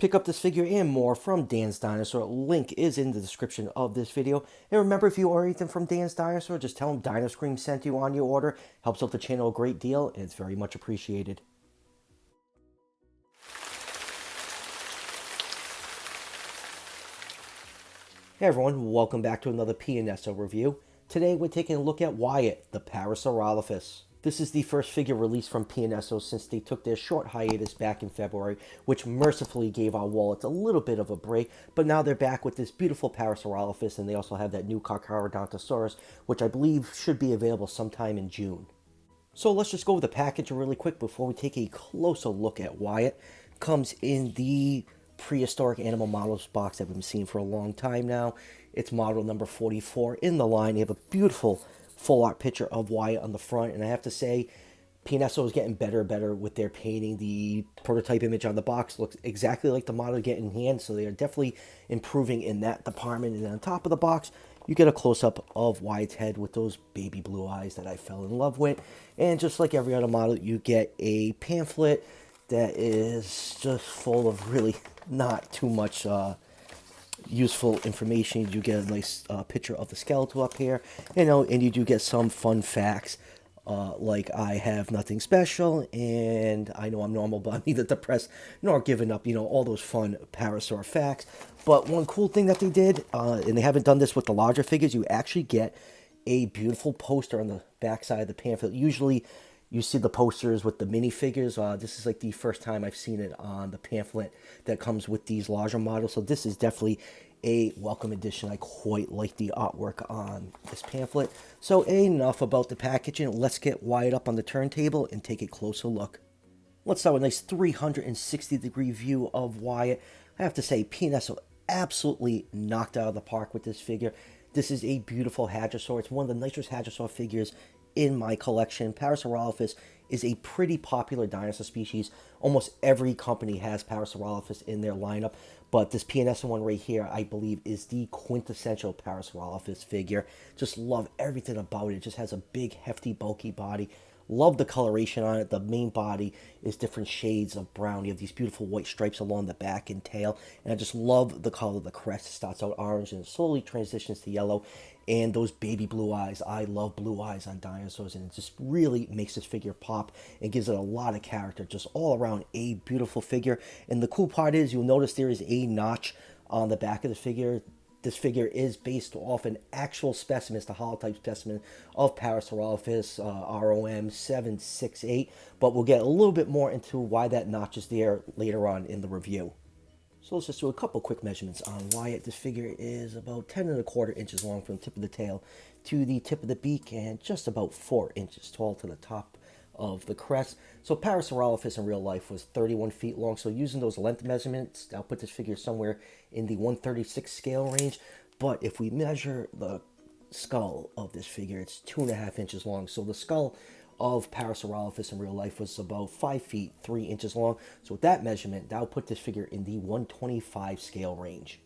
Pick up this figure and more from Dan's Dinosaur. Link is in the description of this video. And remember, if you order anything from Dan's Dinosaur, just tell him Dino Scream sent you on your order. Helps out the channel a great deal, and it's very much appreciated. Hey everyone, welcome back to another PNSO review. Today we're taking a look at Wyatt, the Parasaurolophus. This is the first figure released from PNSO since they took their short hiatus back in February, which mercifully gave our wallets a little bit of a break, but now they're back with this beautiful Parasaurolophus, and they also have that new Carcharodontosaurus, which I believe should be available sometime in June. So let's just go over the package really quick before we take a closer look at Wyatt. Comes in the Prehistoric Animal Models box that we've been seeing for a long time now. It's model number 44 in the line. They have a beautiful full art picture of Wyatt on the front, and I have to say, PNSO is getting better and better with their painting. The prototype image on the box looks exactly like the model you get in hand, so they are definitely improving in that department. And on top of the box, you get a close-up of Wyatt's head with those baby blue eyes that I fell in love with. And just like every other model, you get a pamphlet that is just full of really not too much useful information. You get a nice picture of the skeletal up here, and you do get some fun facts, like I have nothing special, and I know I'm normal, but I'm neither depressed nor giving up, all those fun Parasaur facts. But one cool thing that they did, and they haven't done this with the larger figures, you actually get a beautiful poster on the back side of the pamphlet. Usually you see the posters with the minifigures. This is like the first time I've seen it on the pamphlet that comes with these larger models. So this is definitely a welcome addition. I quite like the artwork on this pamphlet. So enough about the packaging. Let's get Wyatt up on the turntable and take a closer look. Let's start with a nice 360-degree view of Wyatt. I have to say, PNSO absolutely knocked out of the park with this figure. This is a beautiful Hadrosaur. It's one of the nicest Hadrosaur figures in my collection. Parasaurolophus is a pretty popular dinosaur species. Almost every company has Parasaurolophus in their lineup, but this PNSO one right here, I believe, is the quintessential Parasaurolophus figure. Just love everything about it. It just has a big, hefty, bulky body. Love the coloration on it. The main body is different shades of brown. You have these beautiful white stripes along the back and tail. And I just love the color of the crest. It starts out orange and slowly transitions to yellow. And those baby blue eyes. I love blue eyes on dinosaurs. And it just really makes this figure pop and gives it a lot of character. Just all around a beautiful figure. And the cool part is you'll notice there is a notch on the back of the figure. This figure is based off an actual specimen, it's the holotype specimen of Parasaurolophus, ROM 768, but we'll get a little bit more into why that notch is there later on in the review. So let's just do a couple quick measurements on Wyatt. This figure is about 10¼ inches long from the tip of the tail to the tip of the beak, and just about 4 inches tall to the top of the crest. So Parasaurolophus in real life was 31 feet long, so using those length measurements, I'll put this figure somewhere in the 1/36 scale range. But if we measure the skull of this figure, it's 2.5 inches long. So the skull of Parasaurolophus in real life was about 5 feet 3 inches long. So with that measurement, that'll put this figure in the 125 scale range.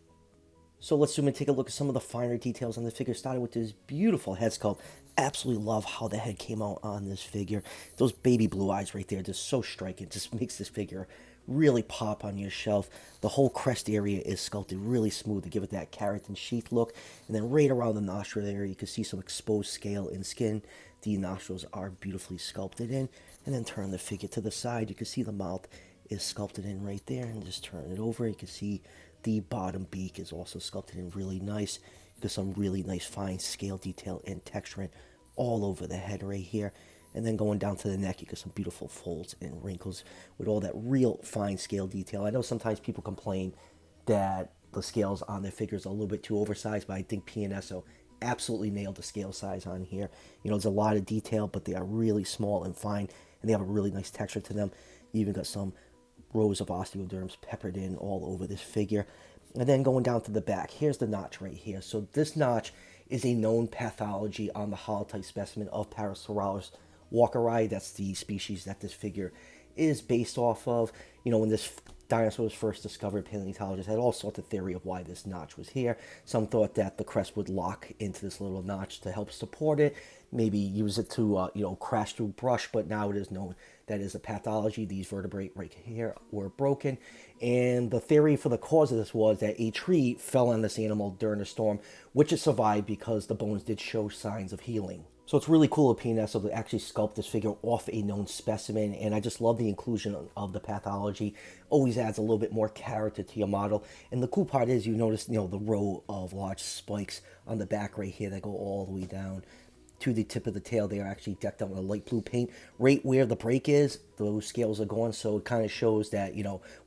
So let's zoom and take a look at some of the finer details on the figure, starting with this beautiful head sculpt. Absolutely love how the head came out on this figure. Those baby blue eyes right there, just so striking. Just makes this figure really pop on your shelf. The whole crest area is sculpted really smooth to give it that keratin sheath look. And then right around the nostril area, you can see some exposed scale and skin. The nostrils are beautifully sculpted in. And then turn the figure to the side. You can see the mouth is sculpted in right there. And just turn it over. You can see the bottom beak is also sculpted in really nice. You get some really nice fine scale detail and texturing all over the head right here. And then going down to the neck, you get some beautiful folds and wrinkles with all that real fine scale detail. I know sometimes people complain that the scales on their figures are a little bit too oversized, but I think PNSO absolutely nailed the scale size on here. There's a lot of detail, but they are really small and fine, and they have a really nice texture to them. You even got some rows of osteoderms peppered in all over this figure. And then going down to the back, here's the notch right here. So this notch is a known pathology on the holotype specimen of Parasaurolophus walkeri. That's the species that this figure is based off of. When this Dinosaur was first discovered, paleontologists had all sorts of theory of why this notch was here. Some thought that the crest would lock into this little notch to help support it, maybe use it to, crash through brush, but now it is known that is a pathology. These vertebrae right here were broken, and the theory for the cause of this was that a tree fell on this animal during a storm, which it survived because the bones did show signs of healing. So it's really cool of PNSO to actually sculpt this figure off a known specimen, and I just love the inclusion of the pathology. Always adds a little bit more character to your model. And the cool part is you notice, the row of large spikes on the back right here that go all the way down to the tip of the tail. They are actually decked out with a light blue paint. Right where the break is, those scales are gone, so it kind of shows that,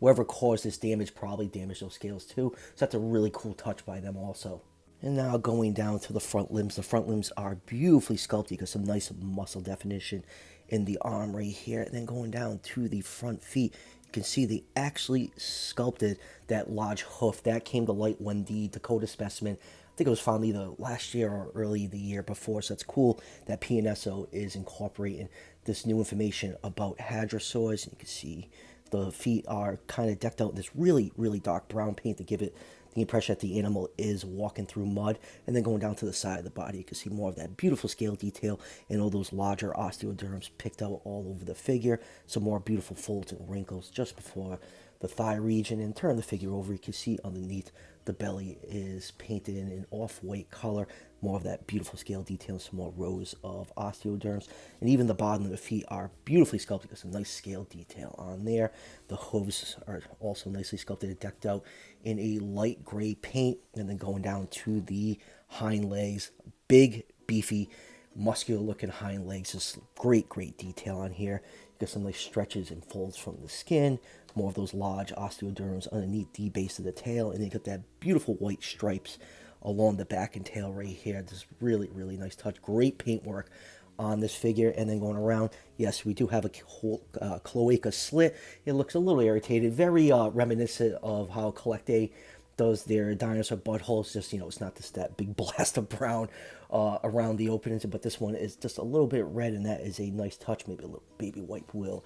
whoever caused this damage probably damaged those scales too. So that's a really cool touch by them also. And now going down to the front limbs. The front limbs are beautifully sculpted. You got some nice muscle definition in the arm right here. And then going down to the front feet, you can see they actually sculpted that large hoof. That came to light when the Dakota specimen, I think it was found either last year or early the year before. So it's cool that PNSO is incorporating this new information about hadrosaurs. You can see the feet are kind of decked out in this really, really dark brown paint to give it the impression that the animal is walking through mud. And then going down to the side of the body, you can see more of that beautiful scale detail and all those larger osteoderms picked out all over the figure. Some more beautiful folds and wrinkles just before the thigh region. And turn the figure over, you can see underneath the belly is painted in an off-white color. More of that beautiful scale detail, some more rows of osteoderms. And even the bottom of the feet are beautifully sculpted. Got some nice scale detail on there. The hooves are also nicely sculpted and decked out in a light gray paint. And then going down to the hind legs, big, beefy, muscular looking hind legs. Just great detail on here. You got some nice stretches and folds from the skin. More of those large osteoderms underneath the base of the tail. And then you got that beautiful white stripes along the back and tail right here. This really nice touch. Great paintwork on this figure. And then going around, yes, we do have a whole cloaca slit. It looks a little irritated, very reminiscent of how Collectae does their dinosaur buttholes. Just, it's not just that big blast of brown around the openings, but this one is just a little bit red, and that is a nice touch. Maybe a little baby wipe will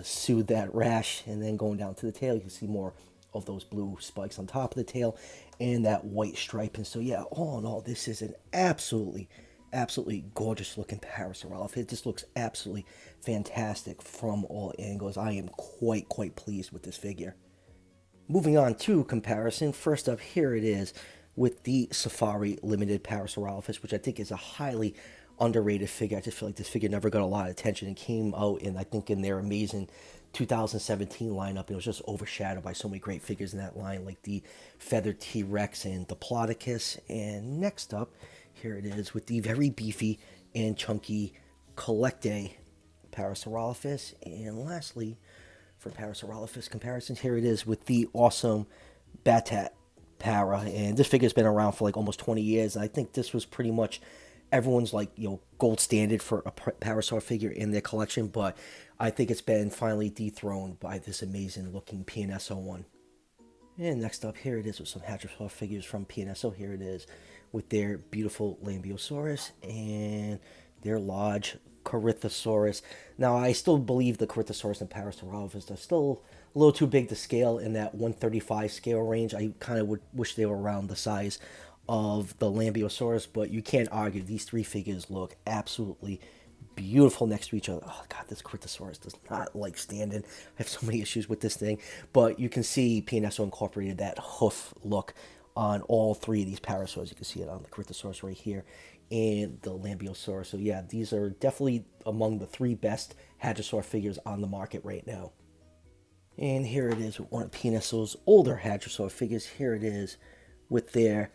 soothe that rash. And then going down to the tail, you can see more of those blue spikes on top of the tail and that white stripe. And so yeah, all in all, this is an absolutely gorgeous looking Parasaurolophus. It just looks absolutely fantastic from all angles. I am quite pleased with this figure. Moving on to comparison, first up, here it is with the Safari Limited Parasaurolophus, which I think is a highly underrated figure. I just feel like this figure never got a lot of attention and came out in, I think, in their amazing 2017 lineup. It was just overshadowed by so many great figures in that line, like the Feathered T-Rex and Diplodocus. And next up, here it is with the very beefy and chunky Collectae Parasaurolophus. And lastly, for Parasaurolophus comparisons, here it is with the awesome Batat Para. And this figure's been around for like almost 20 years. And I think this was pretty much everyone's gold standard for a Parasaur figure in their collection, but I think it's been finally dethroned by this amazing looking PNSO one. And next up, here it is with some Hadrosaur figures from PNSO. Here it is with their beautiful Lambeosaurus and their large Corythosaurus. Now, I still believe the Corythosaurus and Parasaurolophus are still a little too big to scale in that 135 scale range. I kind of would wish they were around the size of the Lambeosaurus, but you can't argue. These three figures look absolutely beautiful next to each other. Oh god, this Corythosaurus does not like standing. I have so many issues with this thing, but you can see PNSO incorporated that hoof look on all three of these Parasaurs. You can see it on the Corythosaurus right here and the Lambeosaurus. So yeah, these are definitely among the three best Hadrosaur figures on the market right now. And here it is with one of PNSO's older Hadrosaur figures. Here it is with their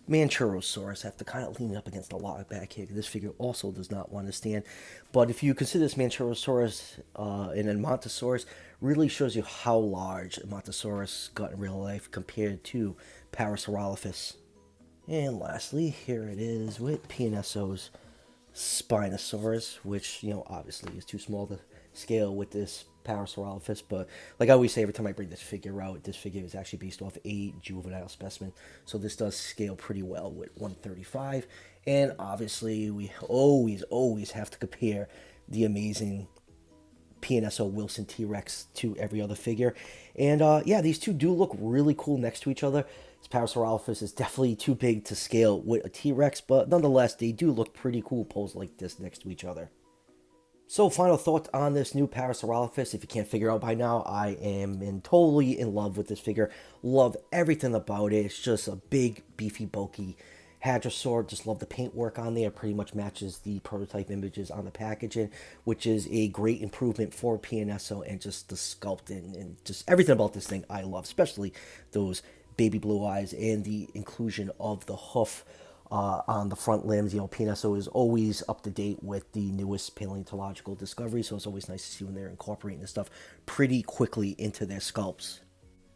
Manchurosaurus. I have to kind of lean up against the log back here because this figure also does not want to stand. But if you consider this Manchurosaurus and Edmontosaurus, really shows you how large Edmontosaurus got in real life compared to Parasaurolophus. And lastly, here it is with PNSO's Spinosaurus, which, obviously is too small to scale with this Parasaurolophus, but like I always say every time I bring this figure out, this figure is actually based off a juvenile specimen, so this does scale pretty well with 135. And obviously we always have to compare the amazing PNSO Wilson T-Rex to every other figure. And yeah, these two do look really cool next to each other. This Parasaurolophus is definitely too big to scale with a T-Rex, but nonetheless, they do look pretty cool posed like this next to each other. So, final thoughts on this new Parasaurolophus. If you can't figure out by now, I am totally in love with this figure. Love everything about it. It's just a big, beefy, bulky Hadrosaur. Just love the paintwork on there. It pretty much matches the prototype images on the packaging, which is a great improvement for PNSO, and just the sculpting and just everything about this thing I love, especially those baby blue eyes and the inclusion of the hoof on the front limbs. You know, PNSO is always up to date with the newest paleontological discoveries, so it's always nice to see when they're incorporating this stuff pretty quickly into their sculpts.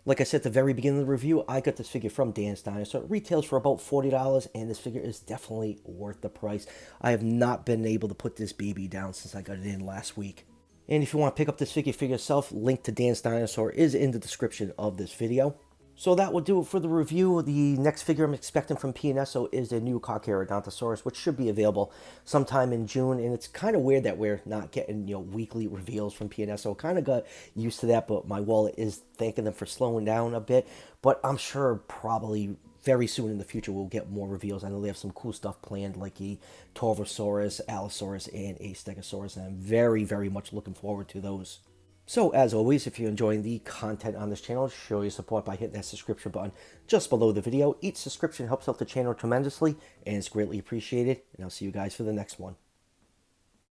Like I said at the very beginning of the review, I got this figure from Dan's Dinosaur. It retails for about $40, and this figure is definitely worth the price. I have not been able to put this baby down since I got it in last week. And if you want to pick up this figure for yourself, link to Dan's Dinosaur is in the description of this video. So that will do it for the review. The next figure I'm expecting from PNSO is the new Carcharodontosaurus, which should be available sometime in June. And it's kind of weird that we're not getting, weekly reveals from PNSO. Kind of got used to that, but my wallet is thanking them for slowing down a bit. But I'm sure probably very soon in the future we'll get more reveals. I know they have some cool stuff planned, like a Torvosaurus, Allosaurus, and a Stegosaurus, and I'm very, very much looking forward to those. So, as always, if you're enjoying the content on this channel, show your support by hitting that subscription button just below the video. Each subscription helps out the channel tremendously, and it's greatly appreciated. And I'll see you guys for the next one.